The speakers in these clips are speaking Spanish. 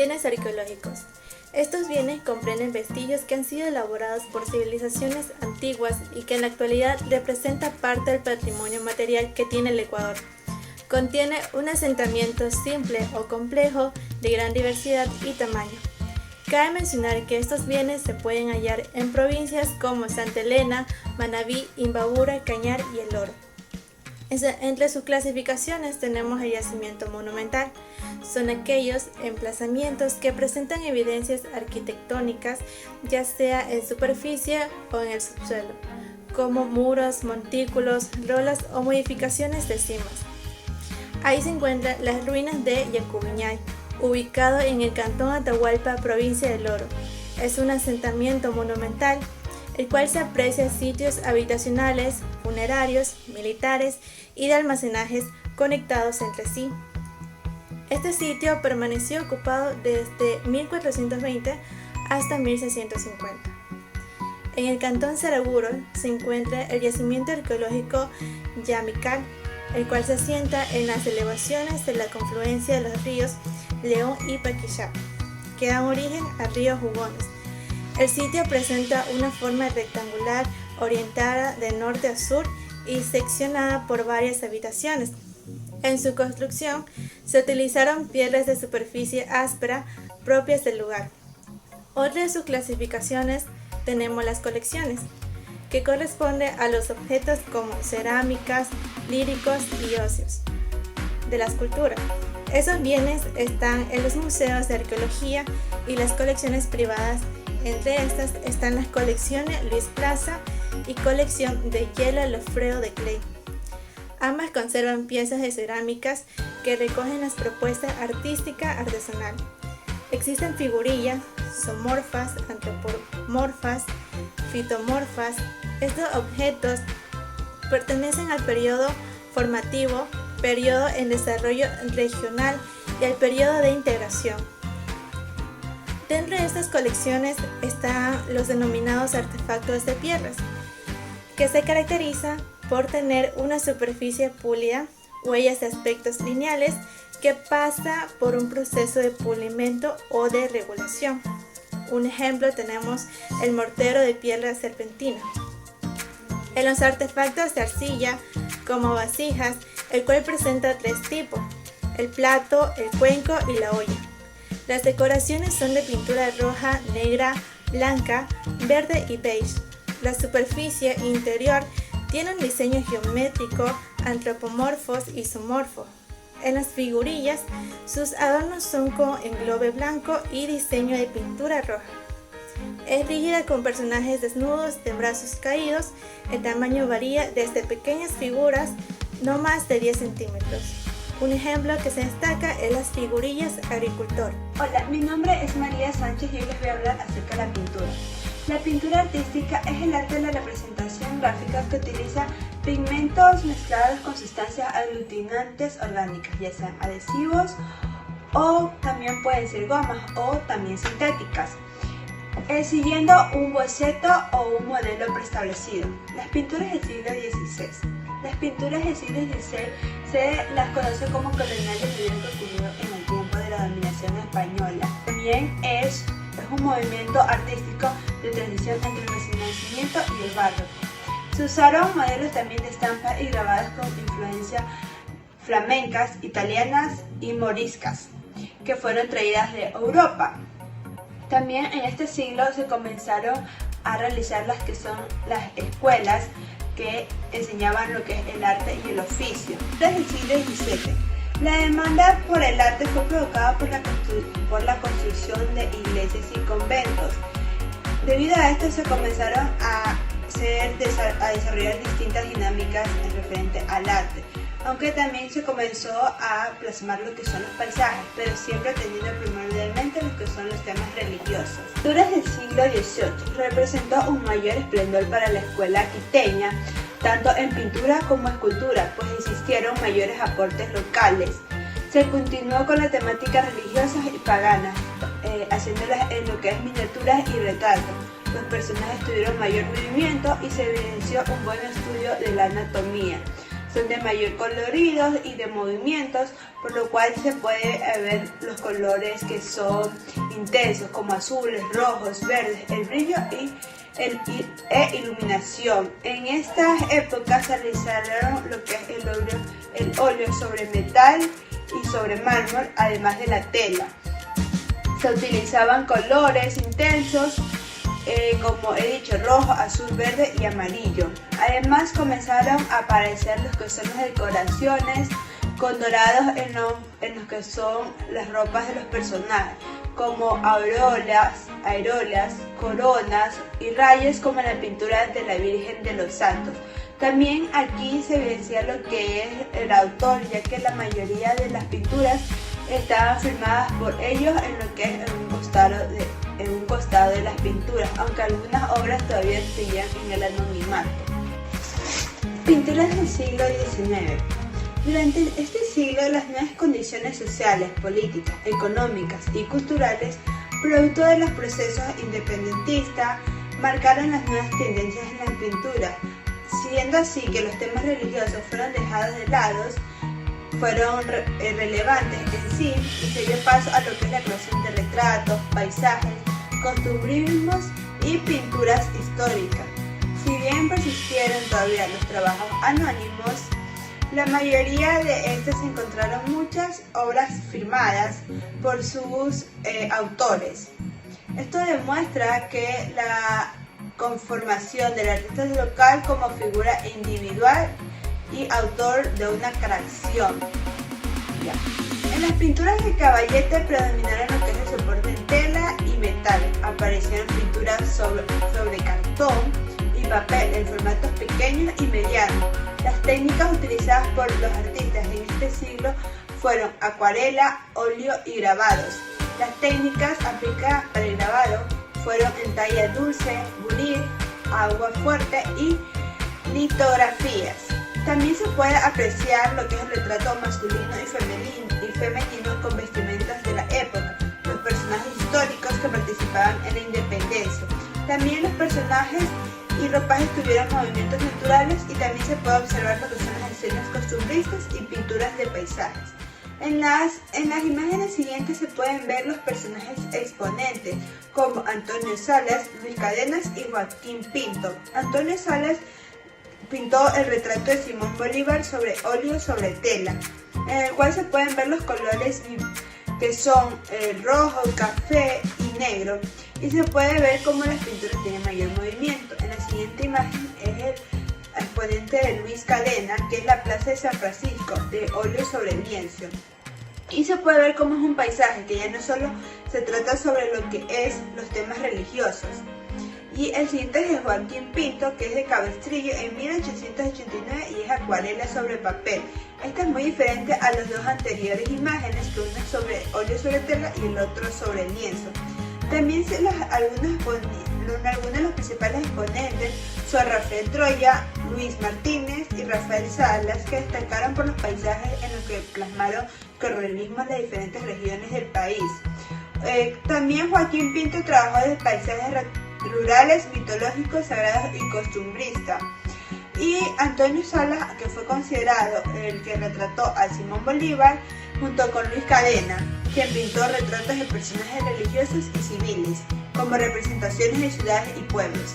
Bienes arqueológicos. Estos bienes comprenden vestigios que han sido elaborados por civilizaciones antiguas y que en la actualidad representa parte del patrimonio material que tiene el Ecuador. Contiene un asentamiento simple o complejo de gran diversidad y tamaño. Cabe mencionar que estos bienes se pueden hallar en provincias como Santa Elena, Manabí, Imbabura, Cañar y El Oro. Entre sus clasificaciones tenemos el yacimiento monumental. Son aquellos emplazamientos que presentan evidencias arquitectónicas, ya sea en superficie o en el subsuelo, como muros, montículos, rolas o modificaciones de cimas. Ahí se encuentran las ruinas de Yacubiñay, ubicado en el cantón Atahualpa, provincia del Oro. Es un asentamiento monumental, el cual se aprecia sitios habitacionales, funerarios, militares y de almacenajes conectados entre sí. Este sitio permaneció ocupado desde 1420 hasta 1650. En el cantón Saraguro se encuentra el yacimiento arqueológico Yamical, el cual se asienta en las elevaciones de la confluencia de los ríos León y Paquillap, que dan origen a ríos Jugones. El sitio presenta una forma rectangular orientada de norte a sur y seccionada por varias habitaciones. En su construcción se utilizaron piedras de superficie áspera propias del lugar. Otra de sus clasificaciones tenemos las colecciones, que corresponde a los objetos como cerámicas, líricos y óseos de la escultura. Esos bienes están en los museos de arqueología y las colecciones privadas. Entre estas están las colecciones Luis Plaza y colección de Yela Lofredo de Clay. Ambas conservan piezas de cerámicas que recogen las propuestas artísticas artesanal. Existen figurillas, zoomorfas, antropomorfas, fitomorfas. Estos objetos pertenecen al periodo formativo, periodo en desarrollo regional y al periodo de integración. Dentro de estas colecciones están los denominados artefactos de piedras, que se caracterizan por tener una superficie pulida, huellas de aspectos lineales que pasa por un proceso de pulimento o de regulación. Un ejemplo tenemos el mortero de piedra serpentina. En los artefactos de arcilla, como vasijas, el cual presenta tres tipos: el plato, el cuenco y la olla. Las decoraciones son de pintura roja, negra, blanca, verde y beige. La superficie interior tiene un diseño geométrico, antropomorfos y zoomorfos. En las figurillas, sus adornos son con englobe blanco y diseño de pintura roja. Es rígida con personajes desnudos de brazos caídos. El tamaño varía desde pequeñas figuras, no más de 10 centímetros. Un ejemplo que se destaca es las figurillas agricultor. Hola, mi nombre es María Sánchez y hoy les voy a hablar acerca de la pintura. La pintura artística es el arte de la representación gráfica que utiliza pigmentos mezclados con sustancias aglutinantes orgánicas, ya sean adhesivos o también pueden ser gomas o también sintéticas, siguiendo un boceto o un modelo preestablecido. Las pinturas del siglo XVI. Las pinturas del siglo XVI se las conoce como coloniales debido a que ocurrió en el tiempo de la dominación española. También es un movimiento artístico de transición entre el Renacimiento y el Barroco. Se usaron modelos también de estampas y grabadas con influencia flamencas, italianas y moriscas, que fueron traídas de Europa. También en este siglo se comenzaron a realizar las que son las escuelas que enseñaban lo que es el arte y el oficio. Desde el siglo XVII, la demanda por el arte fue provocada por la construcción de iglesias y conventos. Debido a esto se comenzaron a desarrollar distintas dinámicas en referente al arte, aunque también se comenzó a plasmar lo que son los paisajes, pero siempre teniendo primordialmente lo que son los temas religiosos. Durante el siglo XVIII representó un mayor esplendor para la escuela quiteña, tanto en pintura como escultura, pues existieron mayores aportes locales. Se continuó con la temática religiosas y paganas, haciéndolas en lo que es miniaturas y retratos. Los personajes tuvieron mayor movimiento y se evidenció un buen estudio de la anatomía. son de mayor colorido y de movimientos, por lo cual se puede ver los colores que son intensos, como azules, rojos, verdes, el brillo e iluminación. En estas épocas se realizaron lo que es el óleo sobre metal y sobre mármol, además de la tela. Se utilizaban colores intensos, como he dicho, rojo, azul, verde y amarillo. Además comenzaron a aparecer los que son las decoraciones con dorados en los que son las ropas de los personajes, como aureolas, coronas y rayos, como en la pintura de la Virgen de los Santos. También aquí se evidencia lo que es el autor, ya que la mayoría de las pinturas estaban firmadas por ellos en lo que es en un costado de las pinturas, aunque algunas obras todavía seguían en el anonimato. Pinturas del siglo XIX. Durante este siglo, las nuevas condiciones sociales, políticas, económicas y culturales, producto de los procesos independentistas, marcaron las nuevas tendencias en la pintura, siendo así que los temas religiosos fueron dejados de lado, fueron relevantes en sí, y se dio paso a lo que es la creación de retratos, paisajes, costumbrismos y pinturas históricas. Si bien persistieron todavía los trabajos anónimos, la mayoría de estos encontraron muchas obras firmadas por sus autores. Esto demuestra que la conformación del artista local como figura individual y autor de una creación. En las pinturas de Caballete predominaron lo que es el soporte en tela y metal. Aparecieron pinturas sobre cartón y papel en formatos pequeños y medianos. Las técnicas utilizadas por los artistas en este siglo fueron acuarela, óleo y grabados. Las técnicas aplicadas para el grabado fueron en talla dulce, bunir, agua fuerte y litografías. También se puede apreciar lo que es el retrato masculino y femenino con vestimentas de la época, los personajes históricos que participaban en la independencia. También los personajes y ropajes tuvieron movimientos naturales, y también se puede observar lo que son las escenas costumbristas y pinturas de paisajes. En las imágenes siguientes se pueden ver los personajes exponentes como Antonio Salas, Luis Cadenas y Joaquín Pinto. Antonio Salas pintó el retrato de Simón Bolívar sobre óleo sobre tela, en el cual se pueden ver los colores que son el rojo, café y negro, y se puede ver cómo las pinturas tienen mayor movimiento. En la siguiente imagen es el exponente de Luis Cadena, que es la Plaza de San Francisco, de óleo sobre lienzo. Y se puede ver cómo es un paisaje, que ya no solo se trata sobre lo que es los temas religiosos. Y el siguiente es de Joaquín Pinto, que es de Cabestrillo en 1889 y es acuarela sobre papel. Esta es muy diferente a las dos anteriores imágenes, que una es sobre óleo sobre tela y el otro sobre lienzo. También algunos de los principales exponentes son Rafael Troya, Luis Martínez y Rafael Salas, que destacaron por los paisajes en los que plasmaron con realismo las diferentes regiones del país. También Joaquín Pinto trabajó de paisajes rurales, mitológicos, sagrados y costumbristas. Y Antonio Salas, que fue considerado el que retrató a Simón Bolívar, junto con Luis Cadena, quien pintó retratos de personajes religiosos y civiles, como representaciones de ciudades y pueblos.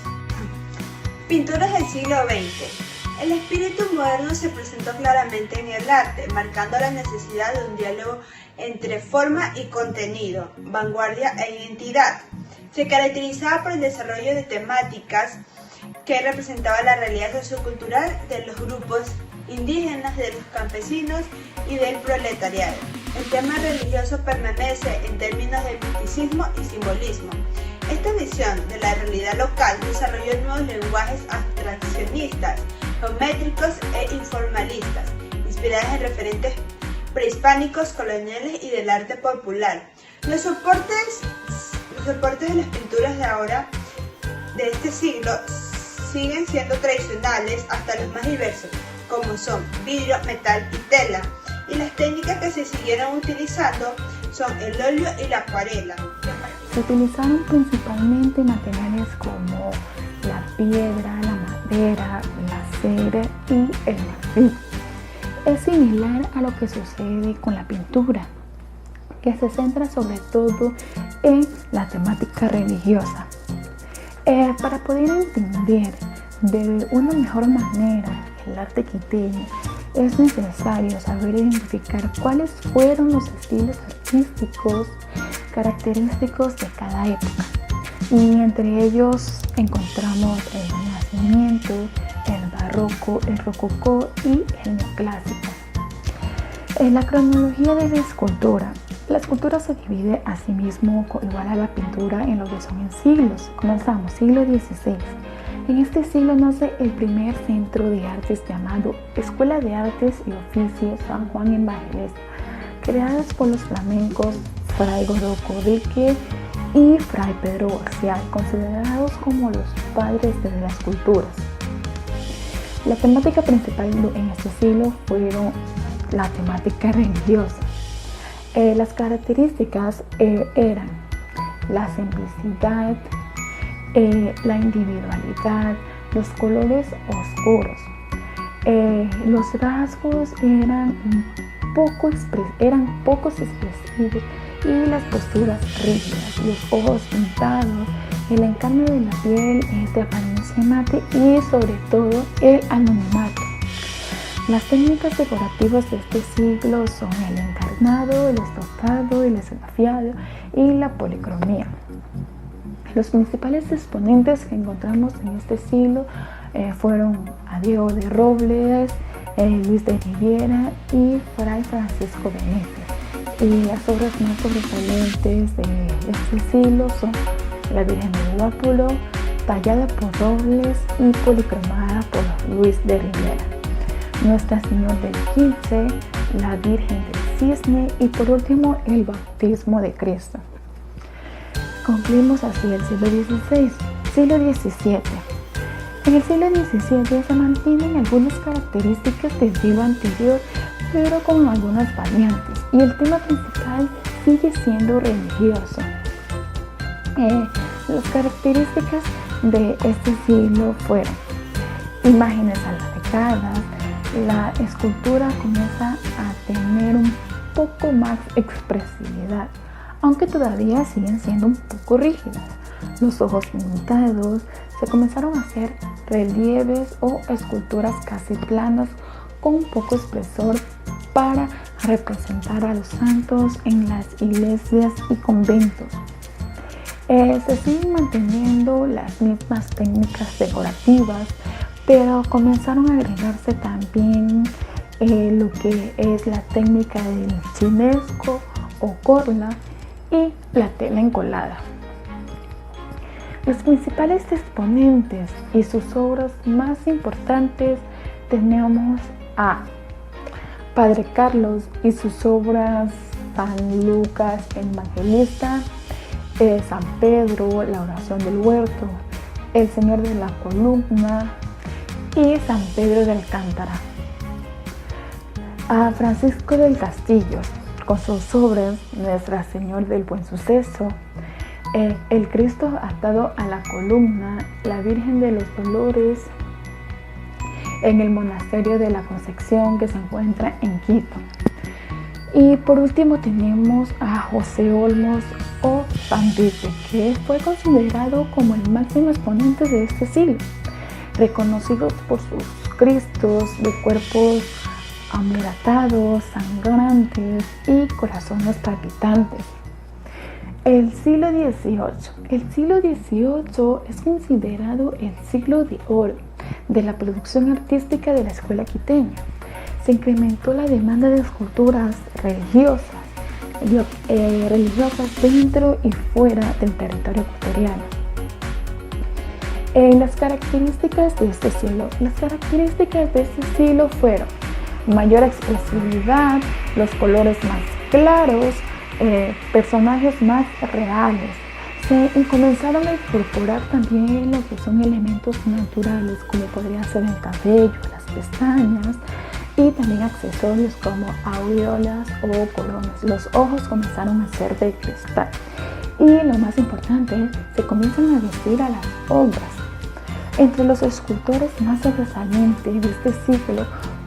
Pinturas del siglo XX. El espíritu moderno se presentó claramente en el arte, marcando la necesidad de un diálogo entre forma y contenido, vanguardia e identidad. Se caracterizaba por el desarrollo de temáticas que representaban la realidad sociocultural de los grupos indígenas, de los campesinos y del proletariado. El tema religioso permanece en términos de misticismo y simbolismo. Esta visión de la realidad local desarrolló nuevos lenguajes abstraccionistas, geométricos e informalistas, inspiradas en referentes prehispánicos, coloniales y del arte popular. Los soportes de las pinturas de ahora, de este siglo, siguen siendo tradicionales hasta los más diversos, como son vidrio, metal y tela. Y las técnicas que se siguieron utilizando son el óleo y la acuarela. Se utilizaron principalmente materiales como la piedra, la madera, la cera y el marfil. es similar a lo que sucede con la pintura, que se centra sobre todo en la temática religiosa. Para poder entender de una mejor manera el arte quiteño, es necesario saber identificar cuáles fueron los estilos artísticos característicos de cada época. Y entre ellos encontramos el Renacimiento, el Barroco, el Rococó y el Neoclásico. En la cronología de la escultura se divide asimismo igual a la pintura en lo que son en siglos. Comenzamos, siglo XVI. En este siglo nace el primer centro de artes llamado Escuela de Artes y Oficios San Juan Evangelista, creadas por los flamencos Fray Godoco Dique y Fray Pedro García, considerados como los padres de las esculturas. La temática principal en este siglo fueron la temática religiosa. Las características eran la simplicidad, la individualidad, los colores oscuros. Los rasgos eran pocos expresivos y las posturas rígidas, los ojos pintados, el encarne de la piel de apariencia mate y sobre todo el anonimato. Las técnicas decorativas de este siglo son el encarnado, el estofado, el esgrafiado y la policromía. Los principales exponentes que encontramos en este siglo fueron a Diego de Robles, Luis de Riviera y Fray Francisco Benítez. Y las obras más sobresalientes de este siglo son la Virgen del Guápulo, tallada por Robles y policromada por Luis de Riviera, Nuestra Señora del Quince, la Virgen del Cisne y por último el Bautismo de Cristo. Concluimos así el siglo XVI. Siglo XVII. En el siglo XVII se mantienen algunas características del siglo anterior, pero con algunas variantes, y el tema principal sigue siendo religioso. Las características de este siglo fueron imágenes alargadas. La escultura comienza a tener un poco más expresividad, aunque todavía siguen siendo un poco rígidas. Los ojos pintados, se comenzaron a hacer relieves o esculturas casi planas con un poco espesor para representar a los santos en las iglesias y conventos. Se siguen manteniendo las mismas técnicas decorativas, pero comenzaron a agregarse también lo que es la técnica del chinesco o corla y la tela encolada. Los principales exponentes y sus obras más importantes tenemos a Padre Carlos y sus obras San Lucas Evangelista, San Pedro, la Oración del Huerto, El Señor de la Columna y San Pedro de Alcántara. A Francisco del Castillo con sus obras Nuestra Señora del Buen Suceso, el Cristo atado a la columna, la Virgen de los Dolores, en el monasterio de la Concepción que se encuentra en Quito. Y por último tenemos a José Olmos o Pambite, que fue considerado como el máximo exponente de este siglo, reconocido por sus Cristos de cuerpos amuratados, sangrantes y corazones palpitantes. El siglo XVIII. El siglo XVIII es considerado el siglo de oro de la producción artística de la escuela quiteña. Se incrementó la demanda de esculturas religiosas dentro y fuera del territorio ecuatoriano. Las características de este siglo fueron mayor expresividad, los colores más claros, personajes más reales. Se comenzaron a incorporar también lo que son elementos naturales, como podría ser el cabello, las pestañas, y también accesorios como aureolas o coronas. Los ojos comenzaron a ser de cristal. Y lo más importante, se comienzan a vestir a las obras. Entre los escultores más sobresalientes de este siglo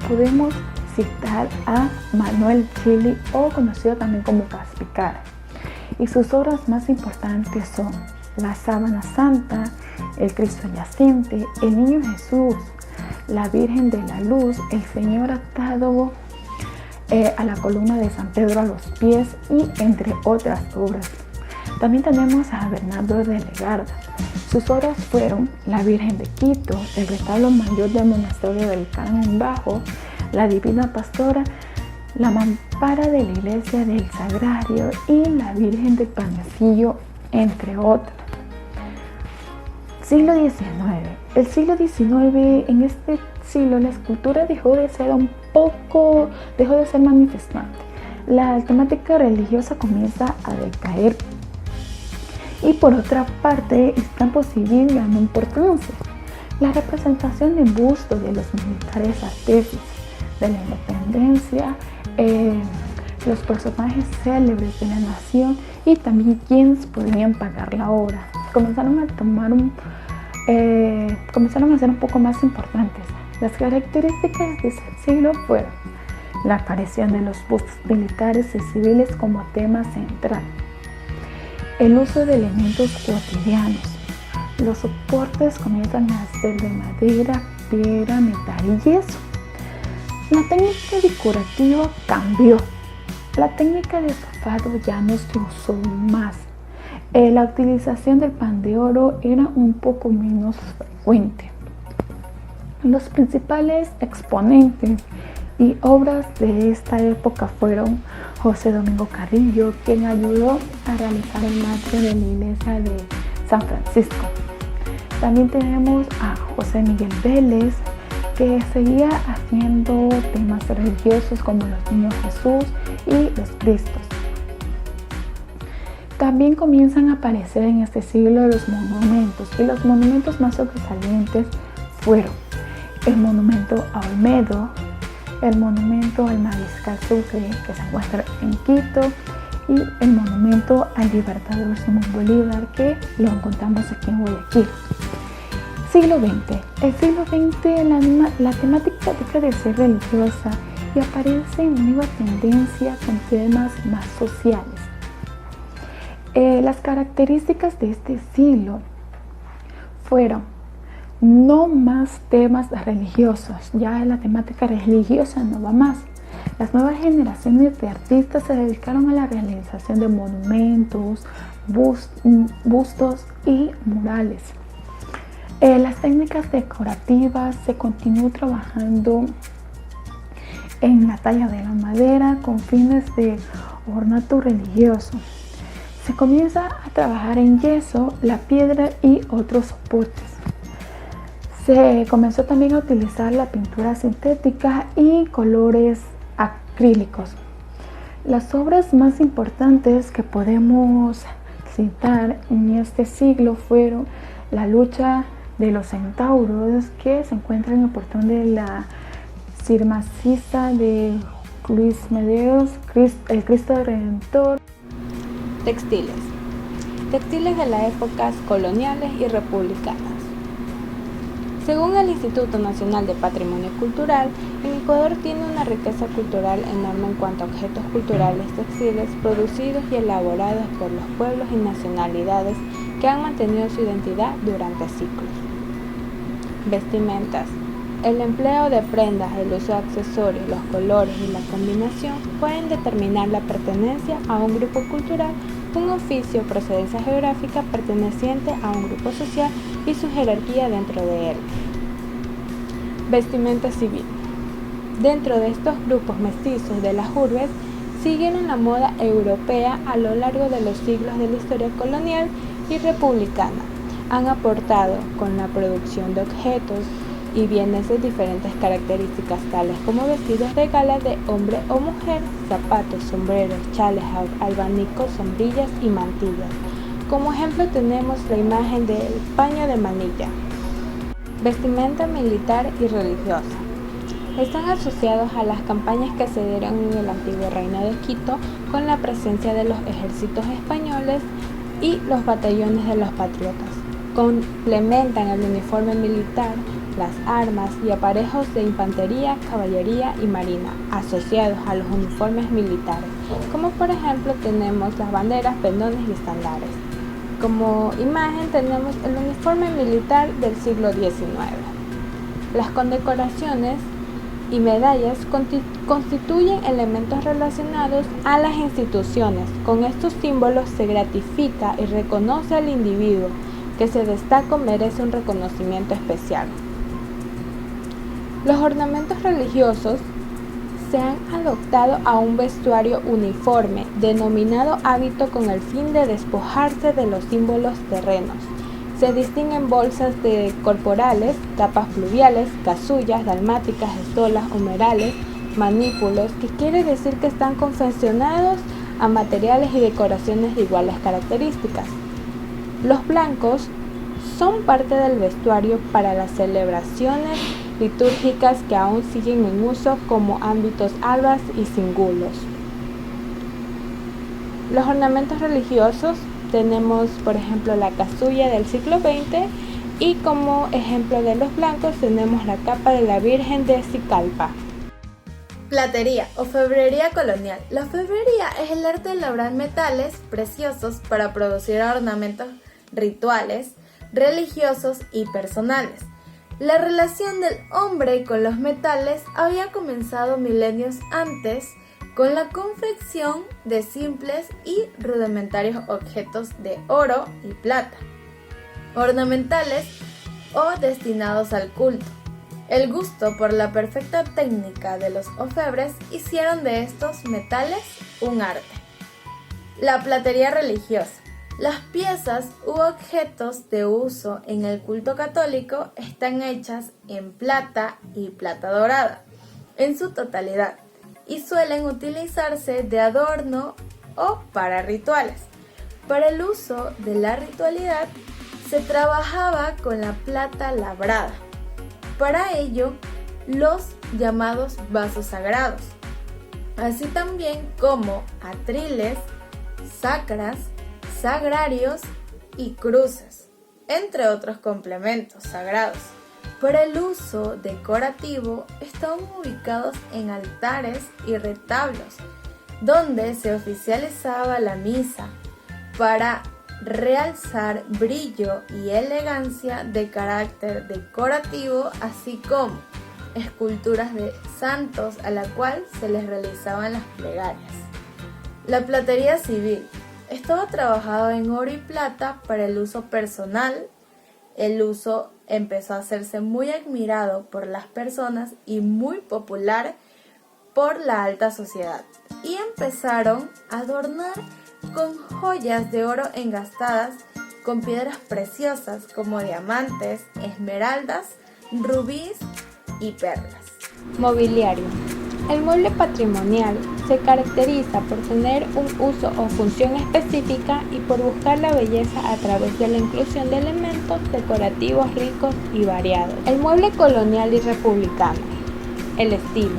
podemos citar a Manuel Chili, o conocido también como Caspicara. Y sus obras más importantes son La Sábana Santa, El Cristo Yacente, El Niño Jesús, La Virgen de la Luz, El Señor atado a la columna de San Pedro a los pies, y entre otras obras. También tenemos a Bernardo de Legarda. Sus obras fueron La Virgen de Quito, El retablo mayor del monasterio del Carmen Bajo, La Divina Pastora, La mampara de la iglesia del Sagrario y La Virgen del Panecillo, entre otras. Siglo XIX. El siglo XIX, en este siglo la escultura dejó de ser manifestante. La temática religiosa comienza a decaer, y por otra parte están ganando importancia. La representación de bustos de los militares artífices de la independencia, los personajes célebres de la nación y también quienes podrían pagar la obra comenzaron a ser un poco más importantes. Las características de ese siglo fueron la aparición de los bustos militares y civiles como tema central, el uso de elementos cotidianos. Los soportes comienzan a ser de madera, piedra, metal y yeso. La técnica decorativa cambió. La técnica de estofado ya no se usó más. La utilización del pan de oro era un poco menos frecuente. Los principales exponentes y obras de esta época fueron José Domingo Carrillo, quien ayudó a realizar el marco de la iglesia de San Francisco. También tenemos a José Miguel Vélez, que seguía haciendo temas religiosos como los Niños Jesús y los Cristos. También comienzan a aparecer en este siglo los monumentos, y los monumentos más sobresalientes fueron el monumento a Olmedo, el monumento al Mariscal Sucre, que se encuentra en Quito, y el monumento al Libertador Simón Bolívar, que lo encontramos aquí en Guayaquil. Siglo XX. El siglo XX, la temática deja de ser religiosa y aparece una nueva tendencia con temas más sociales. Las características de este siglo fueron no más temas religiosos, ya la temática religiosa no va más. Las nuevas generaciones de artistas se dedicaron a la realización de monumentos, bustos y murales. Las técnicas decorativas, se continuó trabajando en la talla de la madera con fines de ornato religioso. Se comienza a trabajar en yeso, la piedra y otros soportes. Se comenzó también a utilizar la pintura sintética y colores acrílicos. Las obras más importantes que podemos citar en este siglo fueron La lucha de los centauros, que se encuentra en el portón de la Sirmacisa de Luis Medeiros, el Cristo Redentor. Textiles de las épocas coloniales y republicanas. Según el Instituto Nacional de Patrimonio Cultural, el Ecuador tiene una riqueza cultural enorme en cuanto a objetos culturales textiles producidos y elaborados por los pueblos y nacionalidades que han mantenido su identidad durante siglos. Vestimentas. El empleo de prendas, el uso de accesorios, los colores y la combinación pueden determinar la pertenencia a un grupo cultural, un oficio o procedencia geográfica perteneciente a un grupo social y su jerarquía dentro de él. Vestimenta civil. Dentro de estos grupos mestizos de las urbes, siguieron la moda europea a lo largo de los siglos de la historia colonial y republicana. Han aportado con la producción de objetos y bienes de diferentes características, tales como vestidos de gala de hombre o mujer, zapatos, sombreros, chales, abanicos, sombrillas y mantillas. Como ejemplo tenemos la imagen del paño de manilla. Vestimenta militar y religiosa. Están asociados a las campañas que se dieron en el antiguo reino de Quito con la presencia de los ejércitos españoles y los batallones de los patriotas. Complementan el uniforme militar las armas y aparejos de infantería, caballería y marina asociados a los uniformes militares, como por ejemplo tenemos las banderas, pendones y estandartes. Como imagen tenemos el uniforme militar del siglo XIX. Las condecoraciones y medallas constituyen elementos relacionados a las instituciones. Con estos símbolos se gratifica y reconoce al individuo que se destaca o merece un reconocimiento especial. Los ornamentos religiosos se han adoptado a un vestuario uniforme, denominado hábito, con el fin de despojarse de los símbolos terrenos. Se distinguen bolsas corporales, capas pluviales, casullas, dalmáticas, estolas, humerales, manípulos, que quiere decir que están confeccionados a materiales y decoraciones de iguales características. Los blancos son parte del vestuario para las celebraciones litúrgicas que aún siguen en uso, como ámbitos albas y cíngulos. Los ornamentos religiosos tenemos, por ejemplo, la casulla del siglo XX, y como ejemplo de los blancos tenemos la capa de la Virgen de Sicalpa. Platería o orfebrería colonial. La orfebrería es el arte de elaborar metales preciosos para producir ornamentos rituales, religiosos y personales. La relación del hombre con los metales había comenzado milenios antes con la confección de simples y rudimentarios objetos de oro y plata, ornamentales o destinados al culto. El gusto por la perfecta técnica de los orfebres hicieron de estos metales un arte. La platería religiosa. Las piezas u objetos de uso en el culto católico están hechas en plata y plata dorada en su totalidad y suelen utilizarse de adorno o para rituales. Para el uso de la ritualidad se trabajaba con la plata labrada. Para ello, los llamados vasos sagrados, así también como atriles, sacras, sagrarios y cruces, entre otros complementos sagrados. Para el uso decorativo estaban ubicados en altares y retablos, donde se oficializaba la misa para realzar brillo y elegancia de carácter decorativo, así como esculturas de santos a la cual se les realizaban las plegarias. La platería civil estaba trabajado en oro y plata para el uso personal. El uso empezó a hacerse muy admirado por las personas y muy popular por la alta sociedad, y empezaron a adornar con joyas de oro engastadas con piedras preciosas como diamantes, esmeraldas, rubíes y perlas. Mobiliario. El mueble patrimonial se caracteriza por tener un uso o función específica y por buscar la belleza a través de la inclusión de elementos decorativos ricos y variados. El mueble colonial y republicano. El estilo.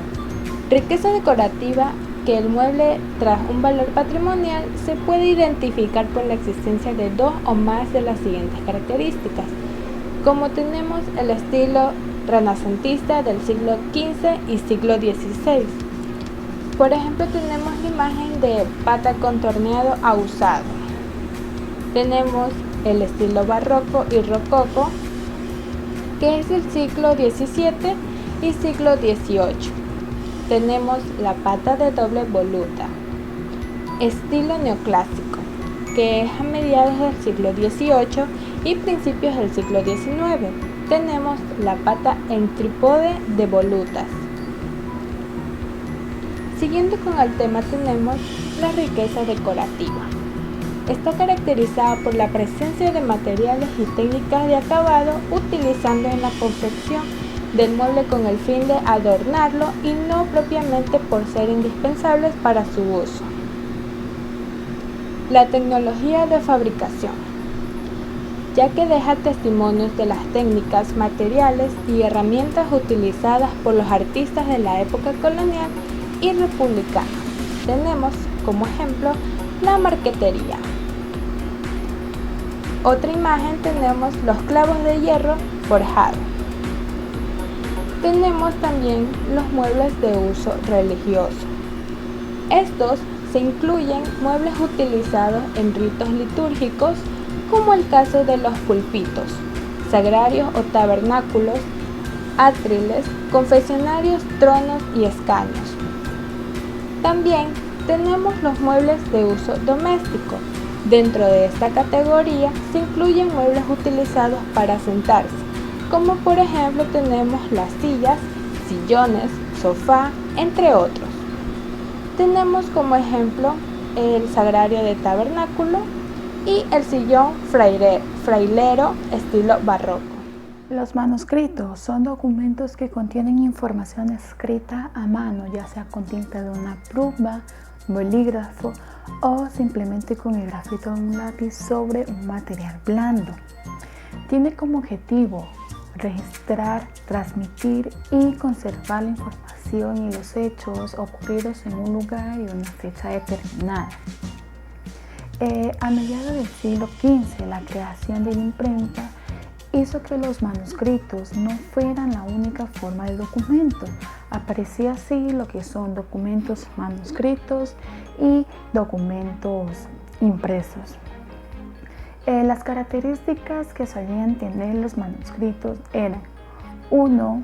Riqueza decorativa que el mueble, tras un valor patrimonial, se puede identificar por la existencia de dos o más de las siguientes características, como tenemos el estilo renacentista del siglo XV y siglo XVI. Por ejemplo, tenemos la imagen de pata contorneado ahusado. Tenemos el estilo barroco y rococó, que es del siglo XVII y siglo XVIII. Tenemos la pata de doble voluta. Estilo neoclásico, que es a mediados del siglo XVIII y principios del siglo XIX. Tenemos la pata en trípode de volutas. Siguiendo con el tema, tenemos la riqueza decorativa. Está caracterizada por la presencia de materiales y técnicas de acabado utilizando en la confección del mueble con el fin de adornarlo y no propiamente por ser indispensables para su uso. La tecnología de fabricación, ya que deja testimonios de las técnicas, materiales y herramientas utilizadas por los artistas de la época colonial y republicana. Tenemos como ejemplo la marquetería. Otra imagen tenemos los clavos de hierro forjado. tenemos también los muebles de uso religioso. Estos se incluyen muebles utilizados en ritos litúrgicos, como el caso de los púlpitos, sagrarios o tabernáculos, atriles, confesionarios, tronos y escaños. También tenemos los muebles de uso doméstico. Dentro de esta categoría se incluyen muebles utilizados para sentarse, como por ejemplo tenemos las sillas, sillones, sofá, entre otros. Tenemos como ejemplo el sagrario de tabernáculo y el sillón frailero estilo barroco. Los manuscritos son documentos que contienen información escrita a mano, ya sea con tinta de una pluma, bolígrafo o simplemente con el grafito de un lápiz sobre un material blando. Tiene como objetivo registrar, transmitir y conservar la información y los hechos ocurridos en un lugar y una fecha determinada. A mediados del siglo XV, la creación de la imprenta hizo que los manuscritos no fueran la única forma de documento. Aparecía así lo que son documentos manuscritos y documentos impresos. Las características que solían tener los manuscritos eran: 1.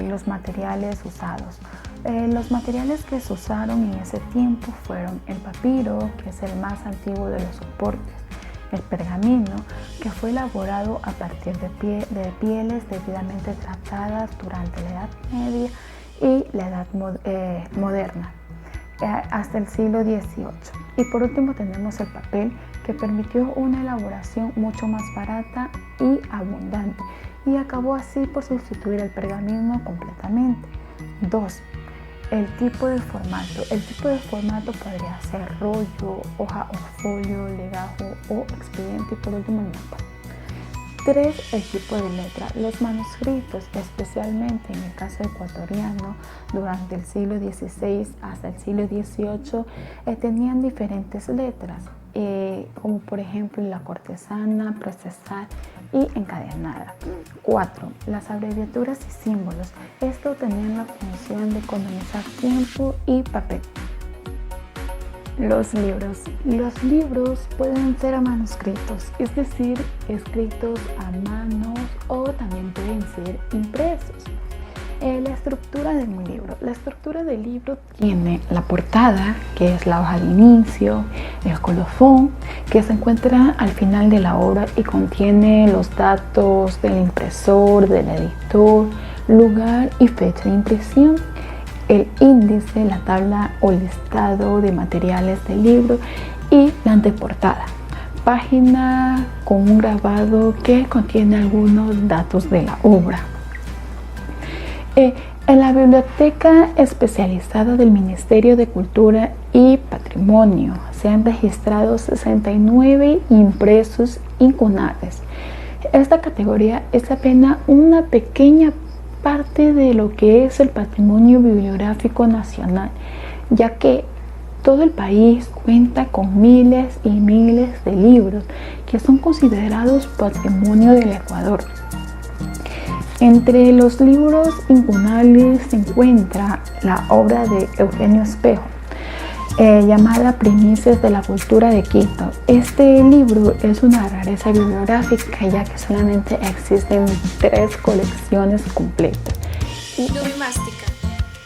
Los materiales usados. Los materiales que se usaron en ese tiempo fueron el papiro, que es el más antiguo de los soportes, el pergamino, que fue elaborado a partir de pieles debidamente tratadas durante la Edad Media y la Edad Moderna, hasta el siglo XVIII. Y por último tenemos el papel, que permitió una elaboración mucho más barata y abundante, y acabó así por sustituir el pergamino completamente. 2. El tipo de formato. El tipo de formato podría ser rollo, hoja o folio, legajo o expediente, y por último mapa. 3. El tipo de letra. Los manuscritos, especialmente en el caso ecuatoriano, durante el siglo XVI hasta el siglo XVIII, tenían diferentes letras, como por ejemplo la cortesana, procesal y encadenada. 4. Las abreviaturas y símbolos. Esto tenían la función de economizar tiempo y papel. Los libros. Los libros pueden ser manuscritos, es decir, escritos a mano, o también pueden ser impresos. La estructura de un libro. La estructura del libro tiene la portada, que es la hoja de inicio, el colofón, que se encuentra al final de la obra y contiene los datos del impresor, del editor, lugar y fecha de impresión, el índice, la tabla o listado de materiales del libro y la anteportada, página con un grabado que contiene algunos datos de la obra. En la Biblioteca Especializada del Ministerio de Cultura y Patrimonio se han registrado 69 impresos incunables. Esta categoría es apenas una pequeña parte de lo que es el patrimonio bibliográfico nacional, ya que todo el país cuenta con miles y miles de libros que son considerados patrimonio del Ecuador. Entre los libros incunables se encuentra la obra de Eugenio Espejo, llamada Primicias de la Cultura de Quito. Este libro es una rareza bibliográfica, ya que solamente existen 3 colecciones completas. Numismática.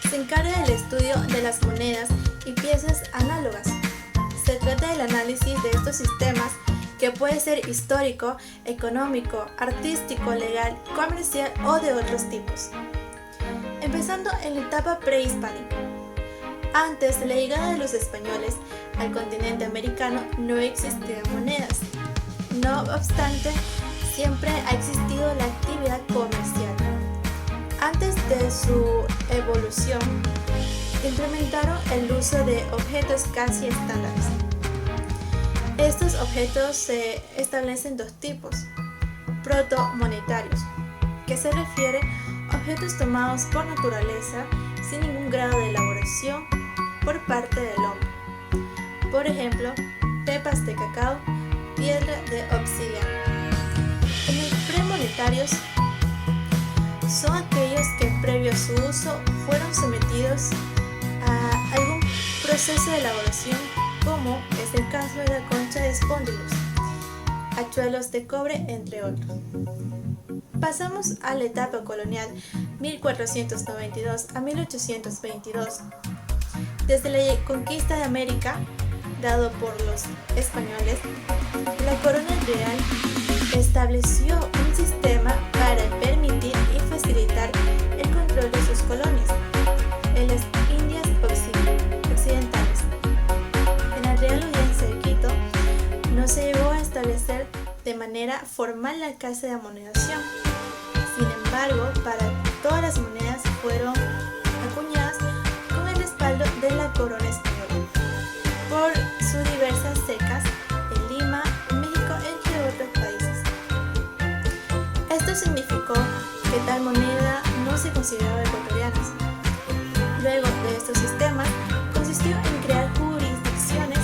Se encarga del estudio de las monedas y piezas análogas. Se trata del análisis de estos sistemas, que puede ser histórico, económico, artístico, legal, comercial o de otros tipos. Empezando en la etapa prehispánica. Antes de la llegada de los españoles al continente americano no existían monedas. No obstante, siempre ha existido la actividad comercial. Antes de su evolución, implementaron el uso de objetos casi estándares. Estos objetos se establecen 2 tipos: proto-monetarios, que se refiere a objetos tomados por naturaleza sin ningún grado de elaboración por parte del hombre. Por ejemplo, pepas de cacao, piedra de obsidiana. En los premonetarios son aquellos que previo a su uso fueron sometidos a algún proceso de elaboración, como es el caso de la concha de espóndilos, hachuelos de cobre, entre otros. Pasamos a la etapa colonial 1492 a 1822. Desde la conquista de América, dado por los españoles, la corona real estableció un sistema para permitir y facilitar el control de sus colonias en las Indias occidentales. En la Real Audiencia de Quito no se llegó a establecer de manera formal la casa de amonedación. Sin embargo, para todas las monedas fueron acuñadas con el respaldo de la corona española por sus diversas secas en Lima, México, entre otros países. Esto significó que tal moneda no se consideraba ecuatoriana. Luego de estos sistemas, consistió en crear jurisdicciones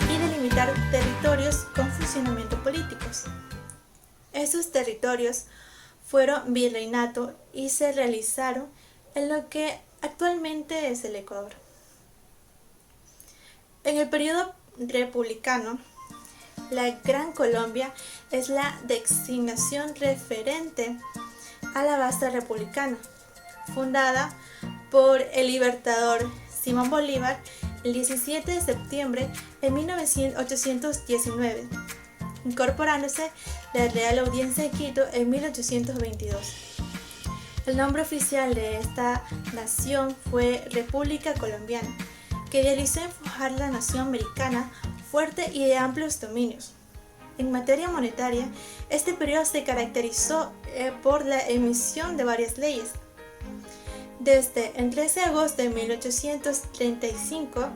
y delimitar territorios con funcionamiento políticos. Estos territorios fueron virreinato y se realizaron en lo que actualmente es el Ecuador. En el periodo republicano, la Gran Colombia es la designación referente a la base republicana, fundada por el libertador Simón Bolívar el 17 de septiembre de 1819, incorporándose la Real Audiencia de Quito en 1822. El nombre oficial de esta nación fue República Colombiana, que realizó en forjar la nación americana fuerte y de amplios dominios. En materia monetaria, este periodo se caracterizó por la emisión de varias leyes. Desde el 13 de agosto de 1835,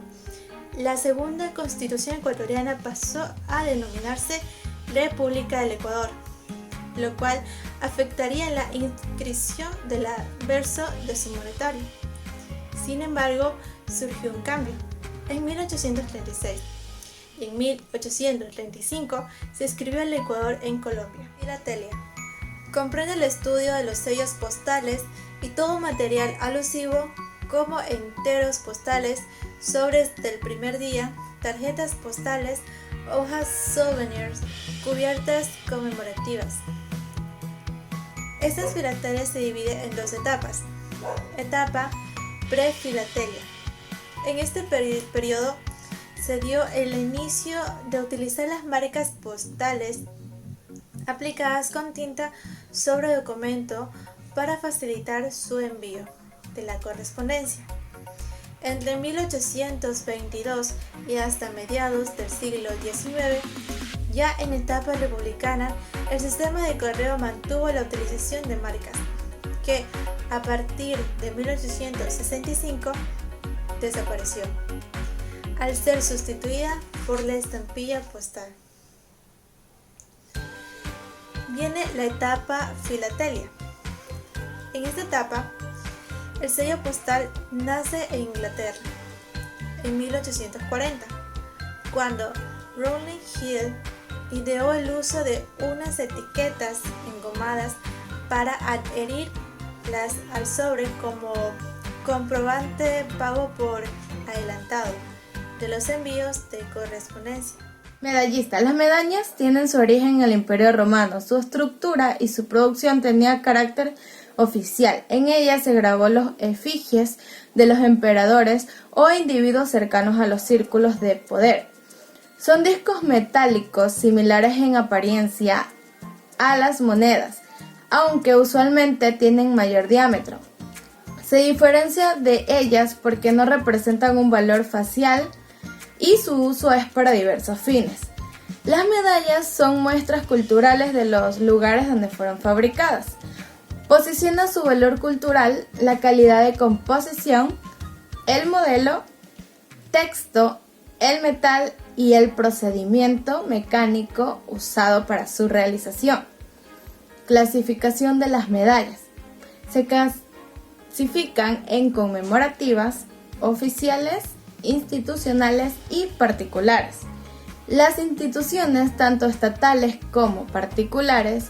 la segunda Constitución ecuatoriana pasó a denominarse República del Ecuador, lo cual afectaría la inscripción del verso de su monetario. Sin embargo, surgió un cambio en 1836 y en 1835 se escribió el Ecuador en Colombia. Filatelia comprende el estudio de los sellos postales y todo material alusivo como enteros postales, sobres del primer día, tarjetas postales, hojas souvenirs, cubiertas conmemorativas. Estas filatelias se dividen en dos etapas. Etapa pre-filatelia. En este periodo se dio el inicio de utilizar las marcas postales aplicadas con tinta sobre documento para facilitar su envío de la correspondencia. Entre 1822 y hasta mediados del siglo XIX, ya en etapa republicana, el sistema de correo mantuvo la utilización de marcas, que a partir de 1865 desapareció, al ser sustituida por la estampilla postal. Viene la etapa filatelia. En esta etapa, el sello postal nace en Inglaterra, en 1840, cuando Rowling Hill ideó el uso de unas etiquetas engomadas para adherirlas al sobre como comprobante de pago por adelantado de los envíos de correspondencia. Medallista. Las medallas tienen su origen en el Imperio Romano. Su estructura y su producción tenía carácter oficial. En ella se grabó los efigies de los emperadores o individuos cercanos a los círculos de poder. Son discos metálicos similares en apariencia a las monedas, aunque usualmente tienen mayor diámetro. Se diferencia de ellas porque no representan un valor facial y su uso es para diversos fines. Las medallas son muestras culturales de los lugares donde fueron fabricadas. Posiciona su valor cultural la calidad de composición, el modelo, texto, el metal y el procedimiento mecánico usado para su realización. Clasificación de las medallas. Se clasifican en conmemorativas, oficiales, institucionales y particulares. Las instituciones, tanto estatales como particulares,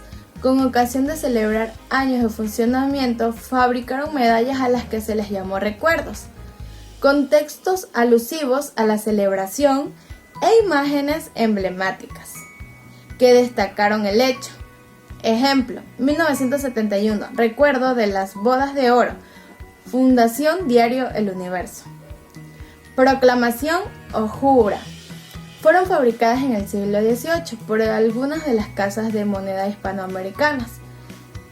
con ocasión de celebrar años de funcionamiento, fabricaron medallas a las que se les llamó recuerdos, con textos alusivos a la celebración e imágenes emblemáticas que destacaron el hecho. Ejemplo, 1971, recuerdo de las bodas de oro, Fundación Diario El Universo. Proclamación o jura. Fueron fabricadas en el siglo XVIII por algunas de las casas de moneda hispanoamericanas.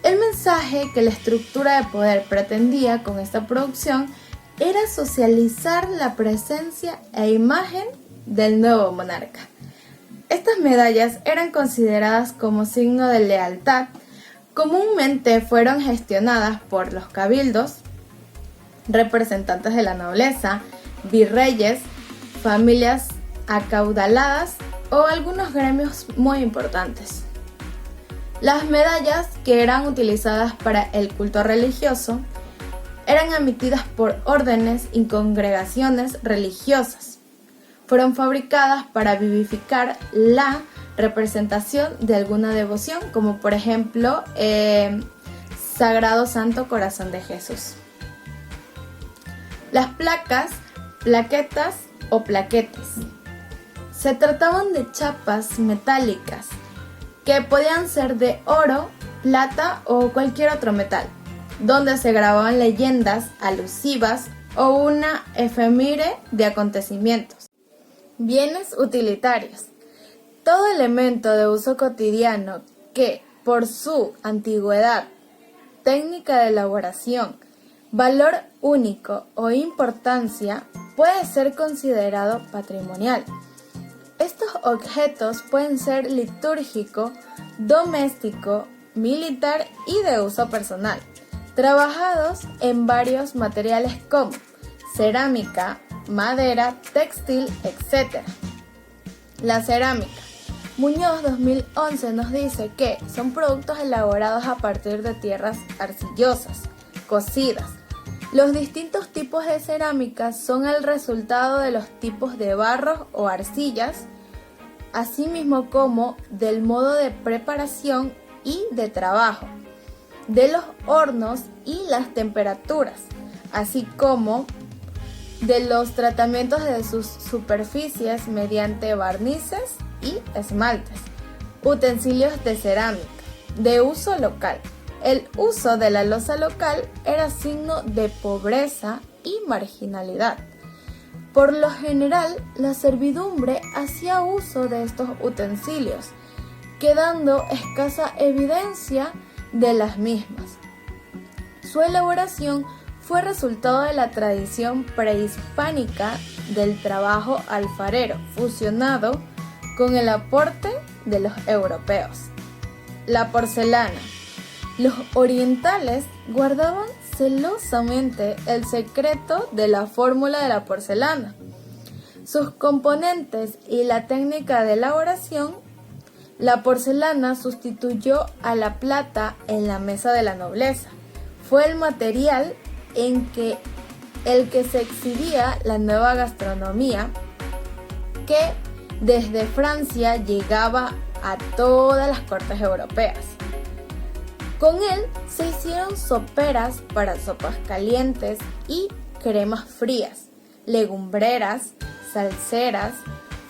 El mensaje que la estructura de poder pretendía con esta producción era socializar la presencia e imagen del nuevo monarca. Estas medallas eran consideradas como signo de lealtad. Comúnmente fueron gestionadas por los cabildos, representantes de la nobleza, virreyes, familias acaudaladas o algunos gremios muy importantes. Las medallas, que eran utilizadas para el culto religioso, eran emitidas por órdenes y congregaciones religiosas. Fueron fabricadas para vivificar la representación de alguna devoción, como por ejemplo Sagrado Santo Corazón de Jesús. Las placas, plaquetas o plaquetes. Se trataban de chapas metálicas que podían ser de oro, plata o cualquier otro metal, donde se grababan leyendas alusivas o una efeméride de acontecimientos. Bienes utilitarios. Todo elemento de uso cotidiano que, por su antigüedad, técnica de elaboración, valor único o importancia, puede ser considerado patrimonial. Estos objetos pueden ser litúrgico, doméstico, militar y de uso personal, trabajados en varios materiales como cerámica, madera, textil, etc. La cerámica. Muñoz 2011 nos dice que son productos elaborados a partir de tierras arcillosas, cocidas. Los distintos tipos de cerámica son el resultado de los tipos de barros o arcillas, asimismo como del modo de preparación y de trabajo, de los hornos y las temperaturas, así como de los tratamientos de sus superficies mediante barnices y esmaltes. Utensilios de cerámica, de uso local. El uso de la loza local era signo de pobreza y marginalidad. Por lo general, la servidumbre hacía uso de estos utensilios, quedando escasa evidencia de las mismas. Su elaboración fue resultado de la tradición prehispánica del trabajo alfarero, fusionado con el aporte de los europeos. La porcelana. Los orientales guardaban celosamente el secreto de la fórmula de la porcelana, sus componentes y la técnica de elaboración. La porcelana sustituyó a la plata en la mesa de la nobleza. Fue el material en el que se exhibía la nueva gastronomía que desde Francia llegaba a todas las cortes europeas. Con él se hicieron soperas para sopas calientes y cremas frías, legumbreras, salseras,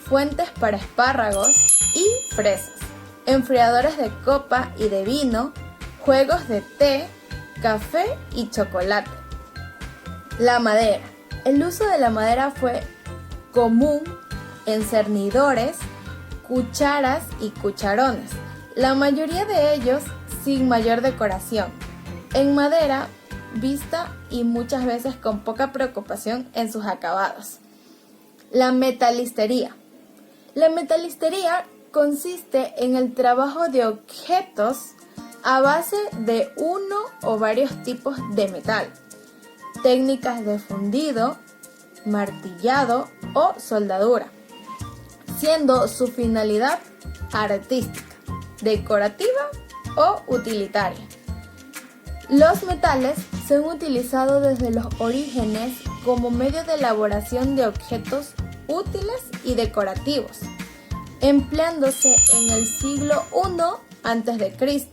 fuentes para espárragos y fresas, enfriadores de copa y de vino, juegos de té, café y chocolate. La madera. El uso de la madera fue común en cernidores, cucharas y cucharones, la mayoría de ellos sin mayor decoración, en madera vista y muchas veces con poca preocupación en sus acabados. La metalistería. La metalistería consiste en el trabajo de objetos a base de uno o varios tipos de metal, técnicas de fundido, martillado o soldadura, siendo su finalidad artística, decorativa o utilitaria. Los metales se han utilizado desde los orígenes como medio de elaboración de objetos útiles y decorativos, empleándose en el siglo I a.C.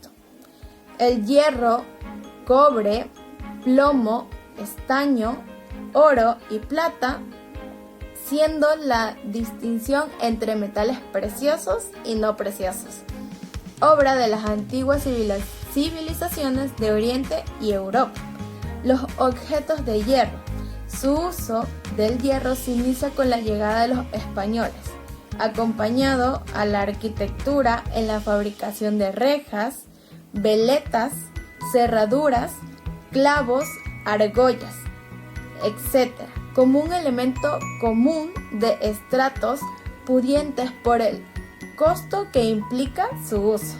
el hierro, cobre, plomo, estaño, oro y plata, siendo la distinción entre metales preciosos y no preciosos, obra de las antiguas civilizaciones de Oriente y Europa. Los objetos de hierro. Su uso del hierro se inicia con la llegada de los españoles, acompañado a la arquitectura en la fabricación de rejas, veletas, cerraduras, clavos, argollas, etc., como un elemento común de estratos pudientes por el costo que implica su uso.